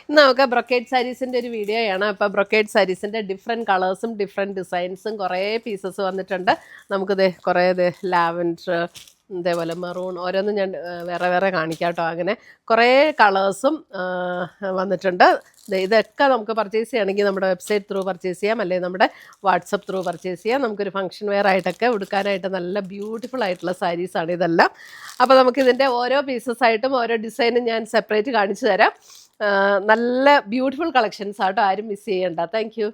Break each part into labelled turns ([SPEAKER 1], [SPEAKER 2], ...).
[SPEAKER 1] ഇന്ന് നമുക്ക് ബ്രൊക്കേഡ് സാരീസിൻ്റെ ഒരു വീഡിയോ ആണ്. അപ്പോൾ ബ്രൊക്കേഡ് സാരീസിൻ്റെ ഡിഫറെൻറ്റ് കളേഴ്സും ഡിഫറെൻറ്റ് ഡിസൈൻസും കുറേ പീസസ് വന്നിട്ടുണ്ട്. നമുക്കിത് കുറേ ലാവൻഡർ, ഇതേപോലെ മെറൂൺ, ഓരോന്നും ഞാൻ വേറെ വേറെ കാണിക്കാം കേട്ടോ. അങ്ങനെ കുറേ കളേഴ്സും വന്നിട്ടുണ്ട്. ഇതൊക്കെ നമുക്ക് പർച്ചേസ് ചെയ്യണമെങ്കിൽ നമ്മുടെ വെബ്സൈറ്റ് ത്രൂ പർച്ചേസ് ചെയ്യാം, അല്ലെങ്കിൽ നമ്മുടെ വാട്സപ്പ് ത്രൂ പർച്ചേസ് ചെയ്യാം. നമുക്കൊരു ഫംഗ്ഷൻ വെയർ ആയിട്ടൊക്കെ ഉടുക്കാനായിട്ട് നല്ല ബ്യൂട്ടിഫുൾ ആയിട്ടുള്ള സാരീസാണ് ഇതെല്ലാം. അപ്പോൾ നമുക്കിതിൻ്റെ ഓരോ പീസസ് ആയിട്ടും ഓരോ ഡിസൈനും ഞാൻ സെപ്പറേറ്റ് കാണിച്ചു തരാം. നല്ല ബ്യൂട്ടിഫുൾ കളക്ഷൻസ് ആട്ടോ, ആരും മിസ് ചെയ്യണ്ട. Thank you.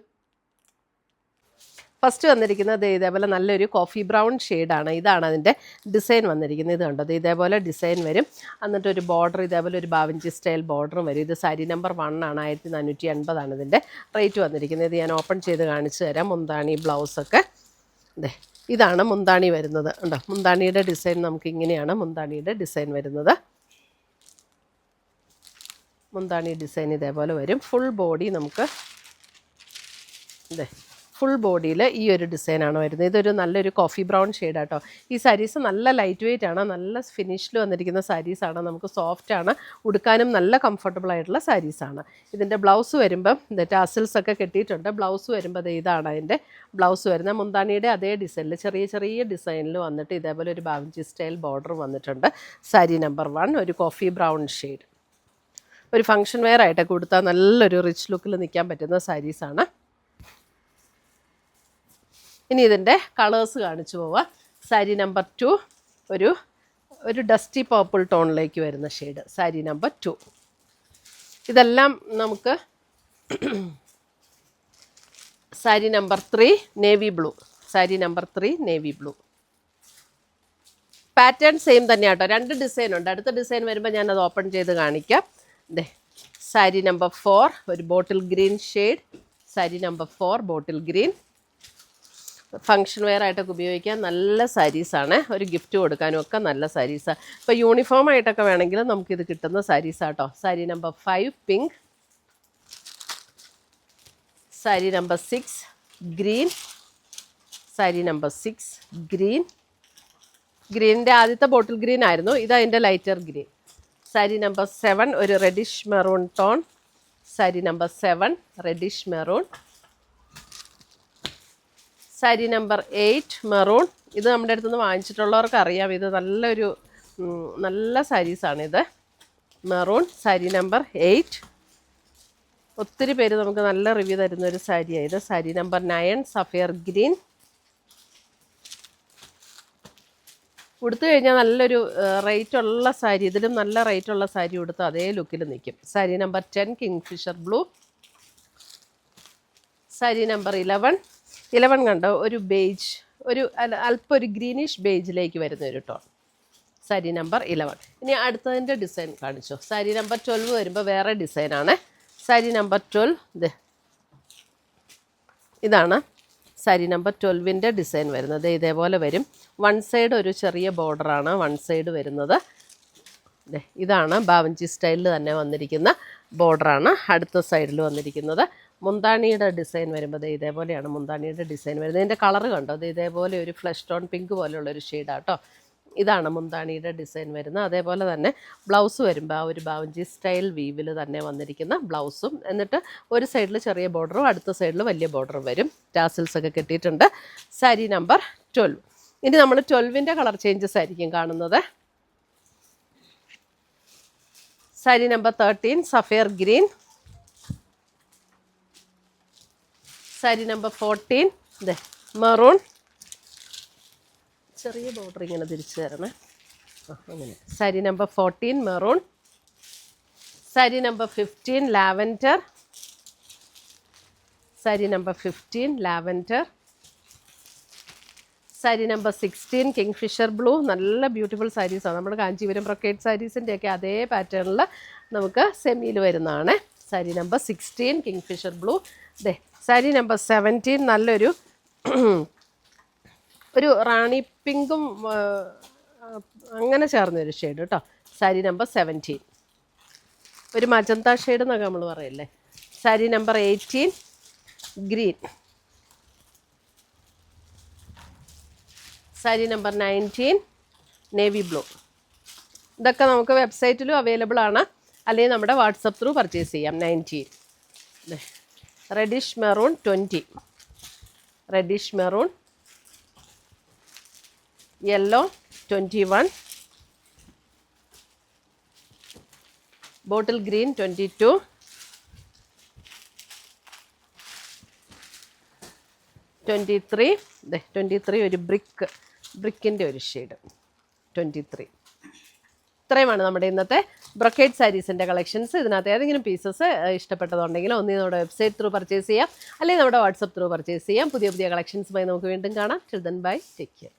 [SPEAKER 1] ഫസ്റ്റ് വന്നിരിക്കുന്നത് ഇതേപോലെ നല്ലൊരു കോഫി ബ്രൗൺ ഷെയ്ഡാണ്. ഇതാണ് അതിൻ്റെ ഡിസൈൻ വന്നിരിക്കുന്നത്. ഇത് കണ്ടത് ഇതേപോലെ ഡിസൈൻ വരും. എന്നിട്ടൊരു ബോർഡർ, ഇതേപോലെ ഒരു ബാവഞ്ചി സ്റ്റൈൽ ബോർഡറും വരും. ഇത് സാരി നമ്പർ 1 ആണ്. 1480 ഇതിൻ്റെ റേറ്റ് വന്നിരിക്കുന്നത്. ഇത് ഞാൻ ഓപ്പൺ ചെയ്ത് കാണിച്ചു തരാം. മുന്താണി ബ്ലൗസൊക്കെ ഇതാണ് മുന്താണി വരുന്നത്. ഉണ്ടോ, മുന്താണിയുടെ ഡിസൈൻ നമുക്ക് ഇങ്ങനെയാണ് മുന്താണിയുടെ ഡിസൈൻ വരുന്നത്. മുന്താണി ഡിസൈൻ ഇതേപോലെ വരും. ഫുൾ ബോഡി നമുക്ക് ഫുൾ ബോഡിയിൽ ഈ ഒരു ഡിസൈനാണ് വരുന്നത്. ഇതൊരു നല്ലൊരു കോഫി ബ്രൗൺ ഷെയ്ഡാട്ടോ. ഈ സാരീസ് നല്ല ലൈറ്റ് വെയ്റ്റ് ആണ്, നല്ല ഫിനിഷിൽ വന്നിരിക്കുന്ന സാരീസാണ്. നമുക്ക് സോഫ്റ്റാണ്, ഉടുക്കാനും നല്ല കംഫർട്ടബിൾ ആയിട്ടുള്ള സാരീസാണ്. ഇതിൻ്റെ ബ്ലൗസ് വരുമ്പം ടാസിൽസ് ഒക്കെ കെട്ടിയിട്ടുണ്ട്. ബ്ലൗസ് വരുമ്പോൾ ഇതാണ് അതിൻ്റെ ബ്ലൗസ് വരുന്നത്. മുന്താണിയുടെ അതേ ഡിസൈനിൽ ചെറിയ ചെറിയ ഡിസൈനിൽ വന്നിട്ട് ഇതേപോലെ ഒരു ബാവഞ്ചി സ്റ്റൈൽ ബോർഡർ വന്നിട്ടുണ്ട്. സാരി നമ്പർ 1 ഒരു കോഫി ബ്രൗൺ ഷെയ്ഡ്. ഒരു ഫംഗ്ഷൻ വെയർ ആയിട്ടൊക്കെ കൊടുത്താൽ നല്ലൊരു റിച്ച് ലുക്കിൽ നിൽക്കാൻ പറ്റുന്ന സാരീസാണ്. ഇനി ഇതിൻ്റെ കളേഴ്സ് കാണിച്ചു പോവാം. സാരി നമ്പർ 2 ഒരു ഡസ്റ്റി പർപ്പിൾ ടോണിലേക്ക് വരുന്ന ഷെയ്ഡ്. സാരി നമ്പർ 2 ഇതെല്ലാം നമുക്ക്. Sari number 3 navy blue. Sari number 3 navy blue. Pattern same തന്നെയാട്ടോ. 2 ഡിസൈൻ ഉണ്ട്. അടുത്ത ഡിസൈൻ വരുമ്പോൾ ഞാനത് ഓപ്പൺ ചെയ്ത് കാണിക്കാം. സാരി നമ്പർ 4 ഒരു bottle green shade. Sari number 4 bottle green. Function wear ആയിട്ടൊക്കെ ഉപയോഗിക്കാൻ നല്ല സാരീസാണ്. ഒരു ഗിഫ്റ്റ് കൊടുക്കാനും ഒക്കെ നല്ല സാരീസാണ്. ഇപ്പോൾ യൂണിഫോം ആയിട്ടൊക്കെ വേണമെങ്കിൽ നമുക്കിത് കിട്ടുന്ന സാരീസാട്ടോ. Sari number 5 pink. Sari number 6 green. Sari number 6 green. ഗ്രീനിൻ്റെ ആദ്യത്തെ ബോട്ടിൽ ഗ്രീൻ ആയിരുന്നു, ഇതതിൻ്റെ ലൈറ്റർ ഗ്രീൻ. സാരി നമ്പർ 7 ഒരു reddish maroon tone. Sari number 7 reddish maroon. Sari number 8 maroon. ഇത് നമ്മുടെ അടുത്തുനിന്ന് വാങ്ങിച്ചിട്ടുള്ളവർക്ക് അറിയാം, ഇത് നല്ല സാരീസാണിത്. മെറൂൺ. സാരി നമ്പർ 8 ഒത്തിരി പേര് നമുക്ക് നല്ല റിവ്യൂ തരുന്നൊരു സാരിയാണ് ഇത്. Sari number 9 sapphire green. ഉടുത്തു കഴിഞ്ഞാൽ നല്ലൊരു റേറ്റുള്ള സാരി, ഇതിലും നല്ല റേറ്റുള്ള സാരി ഉടുത്ത് അതേ ലുക്കിൽ നിൽക്കും. Sari number 10 kingfisher blue. Sari number 11 കണ്ടോ, ഒരു ബേജ്, അല്പം ഒരു ഗ്രീനിഷ് ബേജിലേക്ക് വരുന്ന ഒരു ടോൺ. സാരി നമ്പർ 11. ഇനി അടുത്തതിൻ്റെ ഡിസൈൻ കാണിച്ചു. സാരി നമ്പർ 12 വരുമ്പോൾ വേറെ ഡിസൈനാണ്. സാരി നമ്പർ 12 ഇതാണ് സാരി നമ്പർ 12ൻ്റെ ഡിസൈൻ വരുന്നത്. ഇതേപോലെ വരും. വൺ സൈഡ് ഒരു ചെറിയ ബോർഡറാണ് വൺ സൈഡ് വരുന്നത്. ഇതാണ് ബാവഞ്ചി സ്റ്റൈലിൽ തന്നെ വന്നിരിക്കുന്ന ബോർഡറാണ് അടുത്ത സൈഡിൽ വന്നിരിക്കുന്നത്. മുന്താണിയുടെ ഡിസൈൻ വരുമ്പോൾ ഇതേപോലെയാണ് മുന്താണിയുടെ ഡിസൈൻ വരുന്നത്. ഇതിൻ്റെ കളറ് കണ്ടോ, അത് ഇതേപോലെ ഒരു ഫ്ലഷ് ടോൺ പിങ്ക് പോലെയുള്ളൊരു ഷെയ്ഡാട്ടോ. ഇതാണ് മുന്താണിയുടെ ഡിസൈൻ വരുന്നത്. അതേപോലെ തന്നെ ബ്ലൗസ് വരുമ്പോൾ ആ ഒരു ബാവഞ്ചി സ്റ്റൈൽ വീവിൽ തന്നെ വന്നിരിക്കുന്ന ബ്ലൗസും, എന്നിട്ട് ഒരു സൈഡിൽ ചെറിയ ബോർഡറും അടുത്ത സൈഡിൽ വലിയ ബോർഡറും വരും. ടാസിൽസ് ഒക്കെ കെട്ടിയിട്ടുണ്ട്. സാരി നമ്പർ 12. ഇനി നമ്മൾ 12ൻ്റെ കളർ ചേഞ്ചസ് ആയിരിക്കും കാണുന്നത്. Sari number 13 sapphire green. Sari number 14 maroon. ചെറിയ ബോർഡർ ഇങ്ങനെ തിരിച്ചു തരണേ, അങ്ങനെ. Sari number 14 maroon. Sari number 15 lavender. Sari number 15 lavender. Sari number 16 kingfisher blue. നല്ല ബ്യൂട്ടിഫുൾ സാരീസാണ്. നമ്മുടെ കാഞ്ചീപുരം ബ്രൊക്കേഡ് സാരീസിൻ്റെയൊക്കെ അതേ പാറ്റേണിൽ നമുക്ക് സെമിയിൽ വരുന്നതാണ്. Sari number 16 kingfisher blue. Sari number 17 നല്ലൊരു റാണി പിങ്കും അങ്ങനെ ചേർന്നൊരു ഷെയ്ഡ് കേട്ടോ. സാരി നമ്പർ 17 ഒരു മജന്ത ഷെയ്ഡ് എന്നൊക്കെ നമ്മൾ പറയില്ലേ. Sari number 18 green. Sari number 19 navy blue. ഇതൊക്കെ നമുക്ക് വെബ്സൈറ്റിലും അവൈലബിൾ ആണ്. അല്ലെങ്കിൽ നമ്മുടെ വാട്സപ്പ് ത്രൂ പർച്ചേസ് ചെയ്യാം. 19. Reddish maroon 20, reddish maroon, yellow 21, bottle green 22, 23, 23 ഒരു ബ്രിക്കിൻ്റെ ഒരു ഷെയ്ഡ് 23. ഇത്രയുമാണ് നമ്മുടെ ഇന്നത്തെ ബ്രൊക്കേഡ് സാരീസിൻ്റെ കളക്ഷൻസ്. ഇതിനകത്ത് ഏതെങ്കിലും പീസസ് ഇഷ്ടപ്പെട്ടതുണ്ടെങ്കിൽ ഒന്നീ നമ്മുടെ വെബ്സൈറ്റ് ത്രൂ പർച്ചേസ് ചെയ്യാം, അല്ലെങ്കിൽ നമ്മുടെ വാട്സപ്പ് ത്രൂ പർച്ചേസ് ചെയ്യാം. പുതിയ പുതിയ കളക്ഷൻസുമായി നമുക്ക് വീണ്ടും കാണാം. Till then bye, take care.